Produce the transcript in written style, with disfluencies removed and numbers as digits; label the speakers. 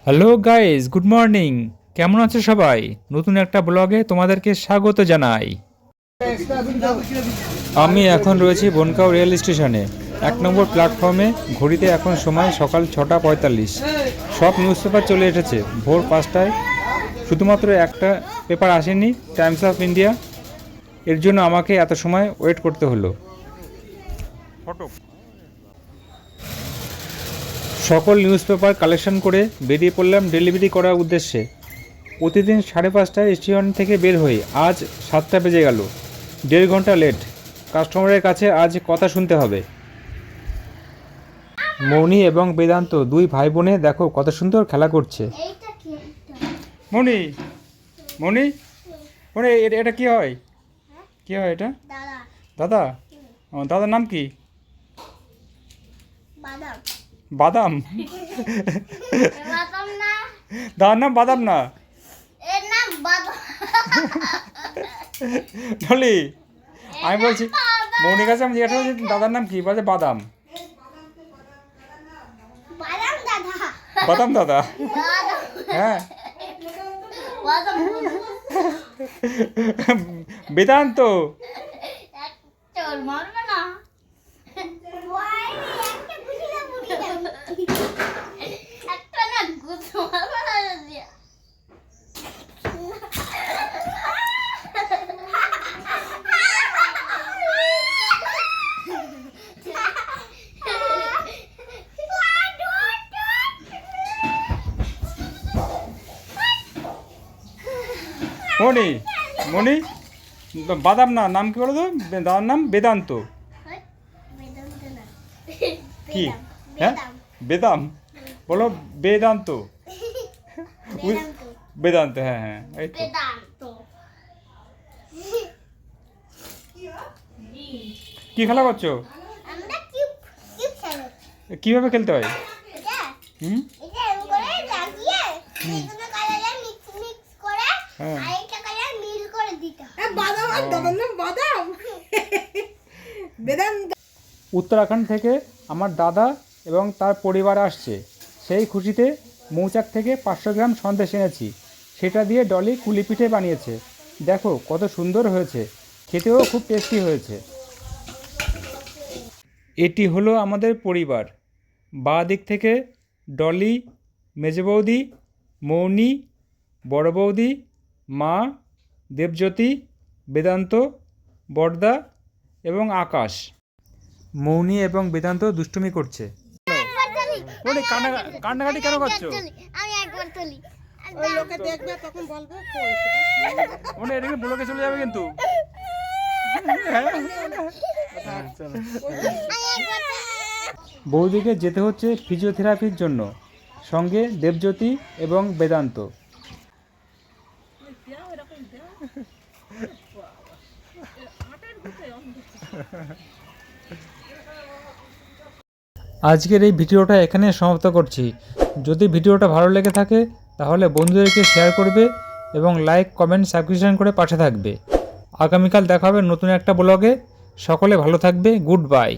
Speaker 1: Hello guys, good morning. কেমন আছো সবাই? নতুন একটা ব্লগে তোমাদেরকে স্বাগত জানাই। আমি এখন রয়েছি বনগাঁও রেল স্টেশনে 1 নম্বর প্ল্যাটফর্মে। ঘড়িতে এখন সময় সকাল 6:45। সব নিউজ পেপার চলে এসেছে ভোর 5টায়। শুধুমাত্র একটা পেপার আসেনি, টাইমস অফ ইন্ডিয়া। এর জন্য আমাকে এত সময় ওয়েট করতে হলো। সকল নিউজ পেপার কালেকশন করে বেরিয়ে পড়লাম ডেলিভারি করার উদ্দেশ্যে। প্রতিদিন 5:30টায় স্টেশন থেকে বের হই, আজ 7টা বেজে গেল। 1.5 ঘন্টা লেট। কাস্টমারের কাছে আজ কথা শুনতে হবে। মণি এবং বেদান্ত দুই ভাই বোনে দেখো কত সুন্দর খেলা করছে। মণি মণি মণি এটা কি হয়? কি হয় এটা? দাদা। দাদার নাম কি? বাদাম। দাদার নাম বাদাম না, ডলি। আমি বলছি মৌনির কাছে, আমি জিজ্ঞাসা করছি দাদার নাম কি? বলছে বাদাম। বাদাম দাদা, হ্যাঁ। বেদান্ত। মণি মণি বাদাম না, নাম কি বলো তো? দাদার নাম বেদান্ত। কি? হ্যাঁ, বেদাম বলো, বেদান্ত। বেদান্ত, হ্যাঁ হ্যাঁ, এই তো। কি খেলা করছো? কিভাবে খেলতে হয়? হুম, উত্তরাখণ্ড থেকে আমার দাদা এবং তার পরিবার আসছে। সেই খুশিতে মৌচাক থেকে 500 গ্রাম সন্দেশ এনেছি। সেটা দিয়ে ডলি কুলি পিঠে বানিয়েছে। দেখো কত সুন্দর হয়েছে, খেতেও খুব টেস্টি হয়েছে। এটি হলো আমাদের পরিবার। বাঁ দিক থেকে ডলি, মেজ বৌদি, মৌনি, বড় বৌদি, মা, দেবজ্যোতি, বেদান্ত, বড়দা এবং আকাশ। মৌনি এবং বেদান্ত দুষ্টুমি করছে। কান্নাকাটি কেন করছো? এটাকে ব্লকে চলে যাবে কিন্তু। বৌদিকে যেতে হচ্ছে ফিজিওথেরাপির জন্য, সঙ্গে দেবজ্যোতি এবং বেদান্ত। আজকের এই ভিডিওটা এখানে সমাপ্ত করছি। যদি ভিডিওটা ভালো লেগে থাকে তাহলে বন্ধুদেরকে শেয়ার করবে এবং লাইক, কমেন্ট, সাবস্ক্রিপশন করে পাশে থাকবে। আগামীকাল দেখা হবে নতুন একটা ব্লগে। সকলে ভালো থাকবে। Good bye.